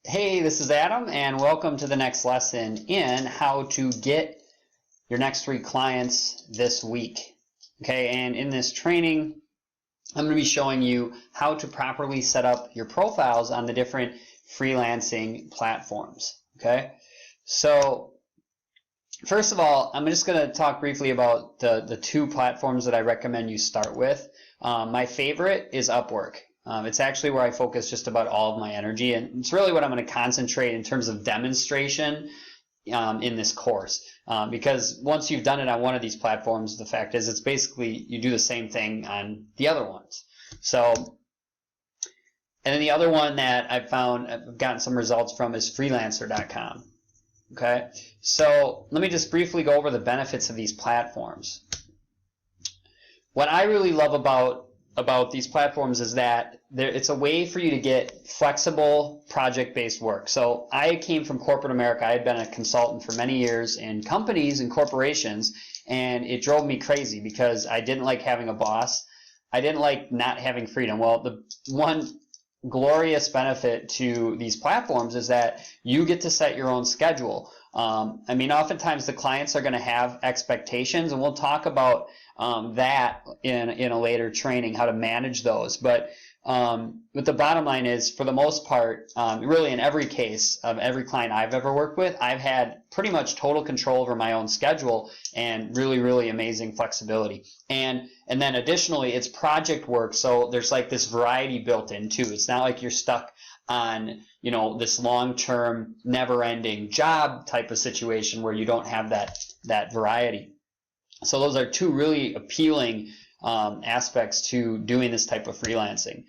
Hey, this is Adam, and welcome to the next lesson in how to get your next 3 clients this week. Okay, and in this training, I'm going to be showing you how to properly set up your profiles on the different freelancing platforms. Okay, so first of all, I'm just going to talk briefly about the 2 platforms that I recommend you start with. My favorite is Upwork. It's actually where I focus just about all of my energy, and it's really what I'm going to concentrate in terms of demonstration in this course. Because once you've done it on one of these platforms, the fact is it's basically you do the same thing on the other ones. So, and then the other one that I've gotten some results from is Freelancer.com. Okay, so let me just briefly go over the benefits of these platforms. What I really love about these platforms is that it's a way for you to get flexible project-based work. So I came from corporate America. I had been a consultant for many years in companies and corporations, and it drove me crazy because I didn't like having a boss. I didn't like not having freedom. Well, the one glorious benefit to these platforms is that you get to set your own schedule. I mean, oftentimes the clients are going to have expectations, and we'll talk about that in a later training, how to manage those. But the bottom line is, for the most part, really in every case of every client I've ever worked with, I've had pretty much total control over my own schedule and really, really amazing flexibility. And then additionally, it's project work, so there's like this variety built in too. It's not like you're stuck on, you know, this long-term, never-ending job type of situation where you don't have that variety. So those are 2 really appealing aspects to doing this type of freelancing.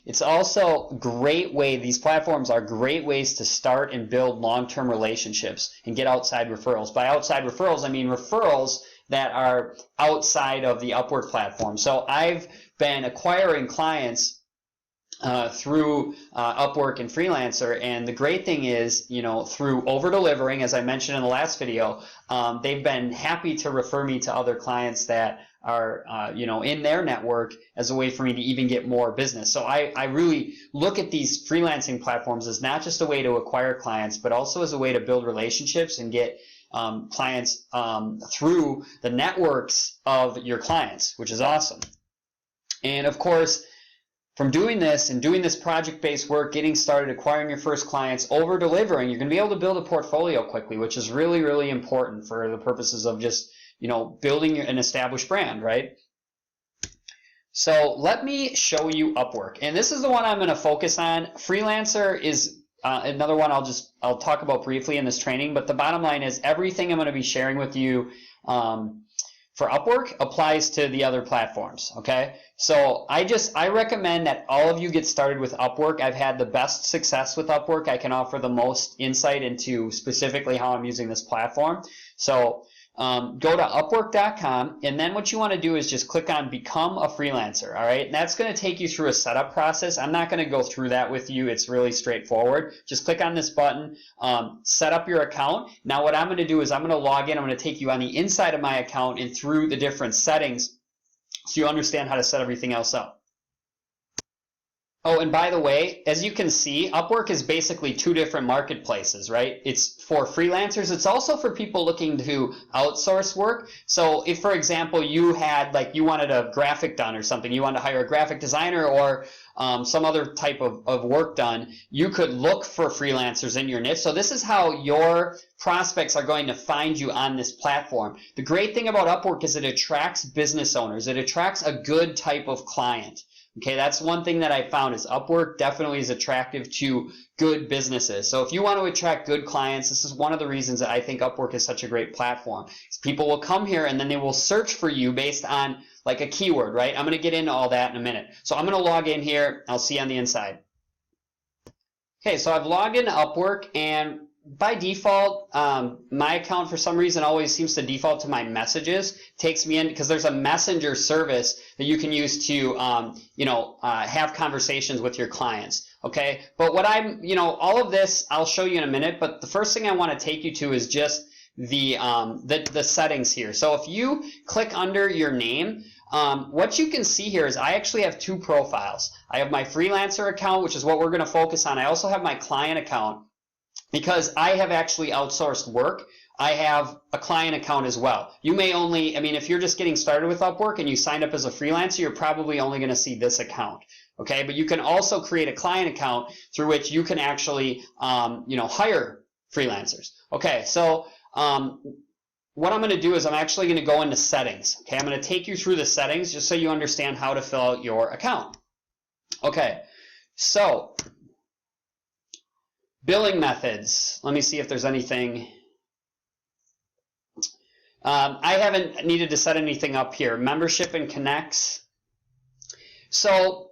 It's also a great way, these platforms are great ways to start and build long-term relationships and get outside referrals. By outside referrals, I mean referrals that are outside of the Upwork platform. So I've been acquiring clients through Upwork and Freelancer, and the great thing is, you know, through over-delivering, as I mentioned in the last video, they've been happy to refer me to other clients that are, you know, in their network as a way for me to even get more business. So I really look at these freelancing platforms as not just a way to acquire clients, but also as a way to build relationships and get clients through the networks of your clients, which is awesome. And of course, from doing this and doing this project-based work, getting started, acquiring your first clients, over-delivering, you're going to be able to build a portfolio quickly, which is really, really important for the purposes of just, you know, building an established brand, right? So let me show you Upwork. And this is the one I'm going to focus on. Freelancer is another one I'll talk about briefly in this training, but the bottom line is everything I'm going to be sharing with you for Upwork applies to the other platforms, okay? So I recommend that all of you get started with Upwork. I've had the best success with Upwork. I can offer the most insight into specifically how I'm using this platform. So go to Upwork.com, and then what you want to do is just click on Become a Freelancer, all right? And that's going to take you through a setup process. I'm not going to go through that with you. It's really straightforward. Just click on this button, set up your account. Now what I'm going to do is I'm going to log in. I'm going to take you on the inside of my account and through the different settings so you understand how to set everything else up. Oh, and by the way, as you can see, Upwork is basically 2 different marketplaces, right? It's for freelancers. It's also for people looking to outsource work. So if, for example, you had, like, you wanted a graphic done or something, you wanted to hire a graphic designer or some other type of work done, you could look for freelancers in your niche. So this is how your prospects are going to find you on this platform. The great thing about Upwork is it attracts business owners. It attracts a good type of client. Okay, that's one thing that I found is Upwork definitely is attractive to good businesses. So if you want to attract good clients, this is one of the reasons that I think Upwork is such a great platform. People will come here and then they will search for you based on like a keyword, right? I'm going to get into all that in a minute. So I'm going to log in here. I'll see you on the inside. Okay, so I've logged into Upwork, and by default, my account for some reason always seems to default to my messages. Takes me in because there's a messenger service that you can use to, have conversations with your clients. Okay, but what all of this I'll show you in a minute. But the first thing I want to take you to is just the settings here. So if you click under your name, what you can see here is I actually have two profiles. I have my Freelancer account, which is what we're going to focus on. I also have my client account because I have actually outsourced work. I have a client account as well. You may only, I mean, if you're just getting started with Upwork and you signed up as a freelancer, you're probably only going to see this account. Okay, but you can also create a client account through which you can actually, hire freelancers. Okay, so what I'm going to do is I'm actually going to go into settings. Okay, I'm going to take you through the settings just so you understand how to fill out your account. Okay, so billing methods. Let me see if there's anything. I haven't needed to set anything up here. Membership and connects. So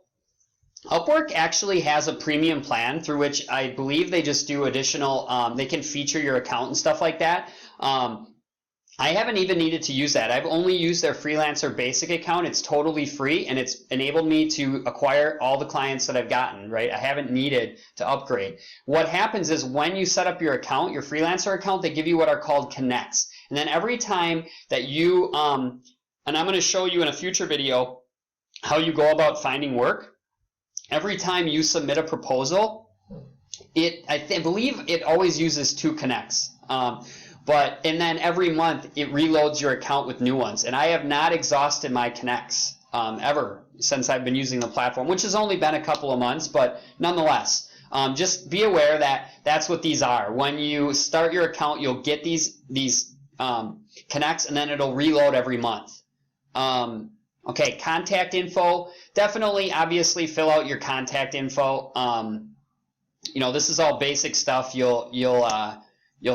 Upwork actually has a premium plan through which I believe they just do additional, they can feature your account and stuff like that. I haven't even needed to use that. I've only used their Freelancer basic account. It's totally free and it's enabled me to acquire all the clients that I've gotten, right? I haven't needed to upgrade. What happens is when you set up your account, your Freelancer account, they give you what are called connects. And then every time that you, and I'm going to show you in a future video how you go about finding work. Every time you submit a proposal, I believe it always uses 2 connects. And then every month it reloads your account with new ones. And I have not exhausted my connects ever since I've been using the platform, which has only been a couple of months, but nonetheless, just be aware that that's what these are. When you start your account, you'll get these connects, and then it'll reload every month. Okay, contact info. Definitely, obviously, fill out your contact info. This is all basic stuff. You'll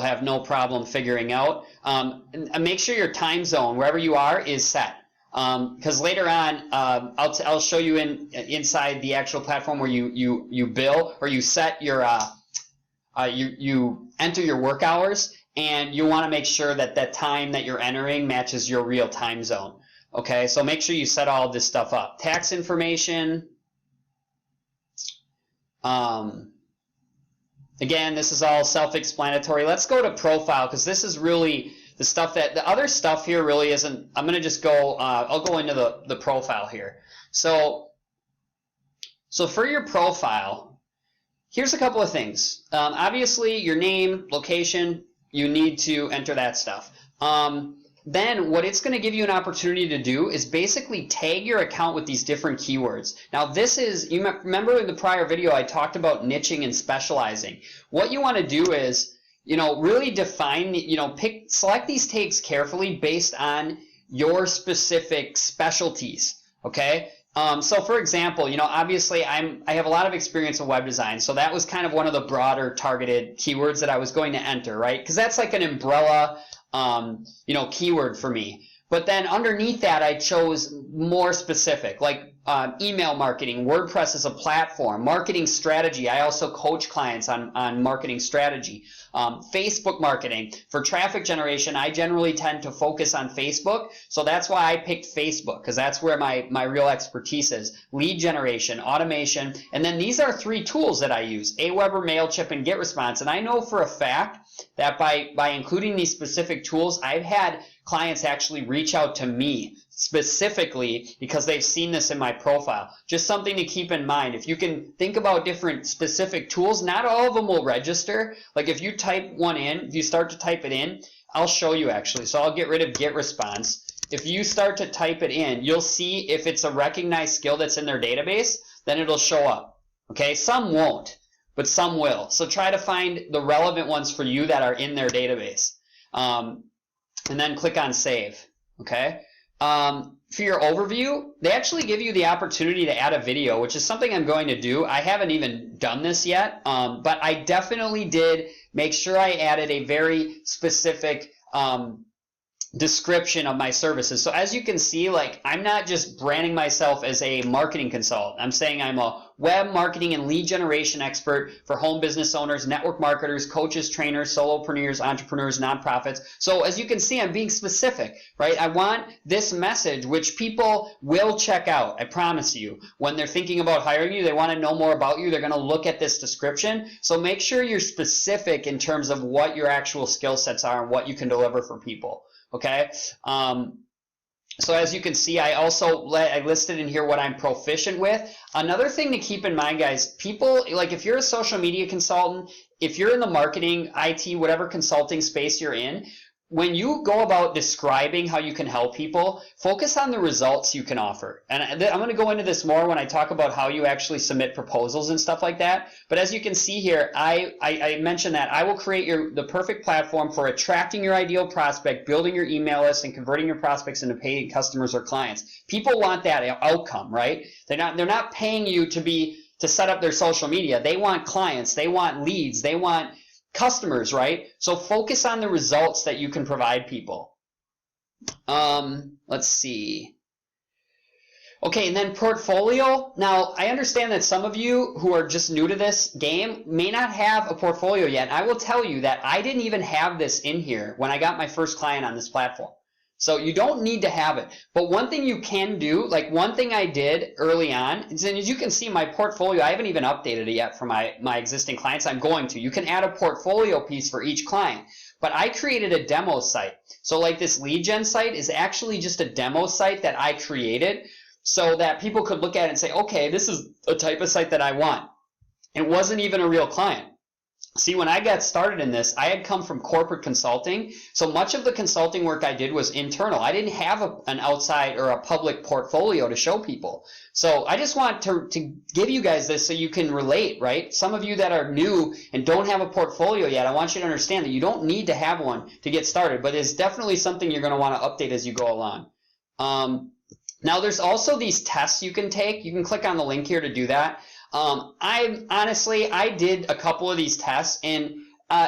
have no problem figuring out. And make sure your time zone, wherever you are, is set. Because later on, I'll show you inside the actual platform where you bill or you set your you enter your work hours, and you want to make sure that that time that you're entering matches your real time zone. Okay, so make sure you set all of this stuff up. Tax information. Again, this is all self-explanatory. Let's go to profile, because this is really the stuff that the other stuff here really isn't. I'm going to just go, I'll go into the profile here. So for your profile, here's a couple of things. Obviously, your name, location, you need to enter that stuff. Then what it's going to give you an opportunity to do is basically tag your account with these different keywords. Now this is, you remember in the prior video I talked about niching and specializing. What you want to do is, really define, select these tags carefully based on your specific specialties, okay? So for example, obviously I have a lot of experience in web design, so that was kind of one of the broader targeted keywords that I was going to enter, right? Because that's like an umbrella keyword for me. But then underneath that, I chose more specific, like email marketing, WordPress as a platform, marketing strategy. I also coach clients on marketing strategy. Facebook marketing. For traffic generation, I generally tend to focus on Facebook. So that's why I picked Facebook, because that's where my real expertise is. Lead generation, automation. And then these are 3 tools that I use: Aweber, MailChimp, and GetResponse. And I know for a fact that by including these specific tools, I've had clients actually reach out to me specifically because they've seen this in my profile. Just something to keep in mind. If you can think about different specific tools, not all of them will register. Like if you type one in, if you start to type it in, I'll show you actually. So I'll get rid of GetResponse. If you start to type it in, you'll see if it's a recognized skill that's in their database, then it'll show up. Okay, some won't, but some will. So try to find the relevant ones for you that are in their database. And then click on save. Okay. For your overview, they actually give you the opportunity to add a video, which is something I'm going to do. I haven't even done this yet, but I definitely did make sure I added a very specific description of my services. So as you can see, like, I'm not just branding myself as a marketing consultant. I'm saying I'm a web marketing and lead generation expert for home business owners, network marketers, coaches, trainers, solopreneurs, entrepreneurs, nonprofits. So as you can see, I'm being specific, right? I want this message, which people will check out. I promise you. When they're thinking about hiring you, they want to know more about you. They're going to look at this description. So make sure you're specific in terms of what your actual skill sets are and what you can deliver for people. Okay. So as you can see, I listed in here what I'm proficient with. Another thing to keep in mind, guys, people, like if you're a social media consultant, if you're in the marketing, IT, whatever consulting space you're in, when you go about describing how you can help people, focus on the results you can offer. And I'm going to go into this more when I talk about how you actually submit proposals and stuff like that. But as you can see here, I mentioned that I will create the perfect platform for attracting your ideal prospect, building your email list, and converting your prospects into paid customers or clients. People want that outcome, right? They're not paying you to set up their social media. They want clients, they want leads, they want customers, right? So focus on the results that you can provide people. Let's see. Okay, and then portfolio. Now, I understand that some of you who are just new to this game may not have a portfolio yet. I will tell you that I didn't even have this in here when I got my first client on this platform. So you don't need to have it. But one thing you can do, like one thing I did early on, is, and as you can see, my portfolio, I haven't even updated it yet for my existing clients. I'm going to. You can add a portfolio piece for each client. But I created a demo site. So like this lead gen site is actually just a demo site that I created so that people could look at it and say, okay, this is a type of site that I want. It wasn't even a real client. See, when I got started in this, I had come from corporate consulting, so much of the consulting work I did was internal. I didn't have an outside or a public portfolio to show people. So I just want to give you guys this so you can relate, right? Some of you that are new and don't have a portfolio yet, I want you to understand that you don't need to have one to get started, but it's definitely something you're going to want to update as you go along. Now, there's also these tests you can take. You can click on the link here to do that. I did a couple of these tests, and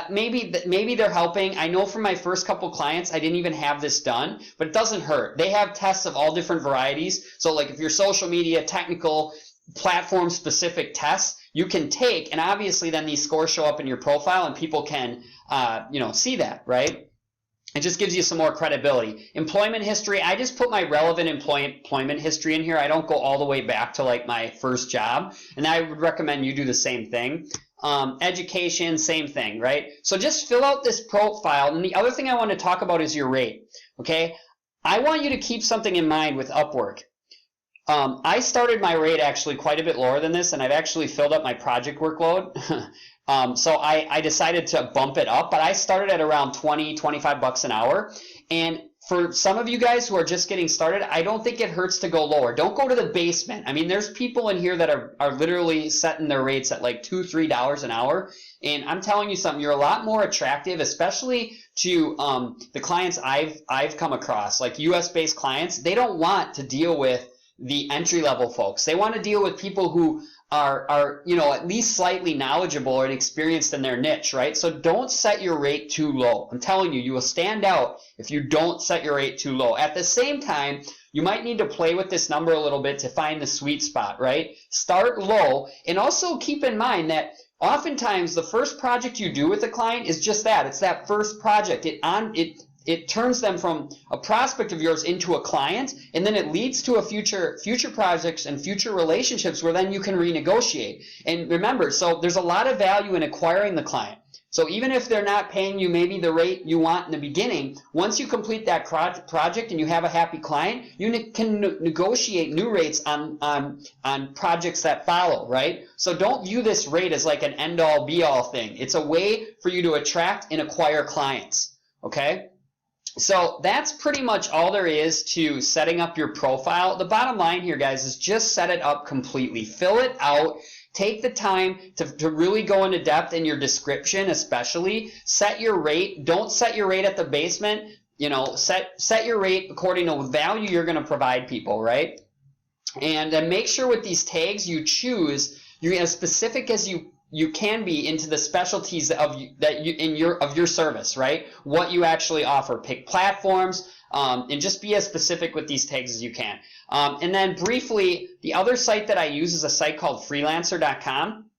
maybe they're helping. I know from my first couple clients, I didn't even have this done, but it doesn't hurt. They have tests of all different varieties. So like if you're social media, technical, platform specific tests, you can take, and obviously then these scores show up in your profile and people can, see that, right? It just gives you some more credibility. Employment history, I just put my relevant employment history in here. I don't go all the way back to like my first job, and I would recommend you do the same thing. Education, same thing, right? So just fill out this profile, and the other thing I want to talk about is your rate, okay? I want you to keep something in mind with Upwork. I started my rate actually quite a bit lower than this, and I've actually filled up my project workload. So I decided to bump it up, but I started at around 20, 25 bucks an hour. And for some of you guys who are just getting started, I don't think it hurts to go lower. Don't go to the basement. I mean, there's people in here that are literally setting their rates at like $2, $3 an hour. And I'm telling you something, you're a lot more attractive, especially to the clients I've come across, like US-based clients. They don't want to deal with the entry-level folks. They want to deal with people who are at least slightly knowledgeable and experienced in their niche, right? So don't set your rate too low. I'm telling you, you will stand out if you don't set your rate too low. At the same time, you might need to play with this number a little bit to find the sweet spot, right? Start low, and also keep in mind that oftentimes the first project you do with a client is just that. It's that first project. It turns them from a prospect of yours into a client, and then it leads to a future projects and future relationships where then you can renegotiate. And remember, so there's a lot of value in acquiring the client. So even if they're not paying you maybe the rate you want in the beginning, once you complete that project and you have a happy client, you can negotiate new rates on projects that follow, right? So don't view this rate as like an end-all be-all thing. It's a way for you to attract and acquire clients, okay? So that's pretty much all there is to setting up your profile. The bottom line here, guys, is just set it up completely. Fill it out. Take the time to really go into depth in your description, especially. Set your rate. Don't set your rate at the basement. Set your rate according to the value you're going to provide people, right? And then make sure with these tags you choose, you're as specific as you can be into the specialties of your service, right? What you actually offer. Pick platforms, and just be as specific with these tags as you can. And then briefly, the other site that I use is a site called Freelancer.com.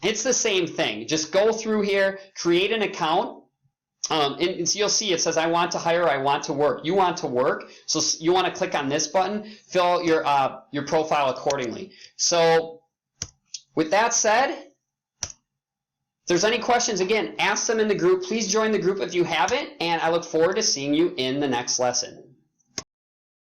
It's the same thing. Just go through here, create an account, and so you'll see it says I want to hire, I want to work. You want to work, so you want to click on this button, fill out your profile accordingly. So with that said, if there's any questions, again, ask them in the group. Please join the group if you haven't, and I look forward to seeing you in the next lesson.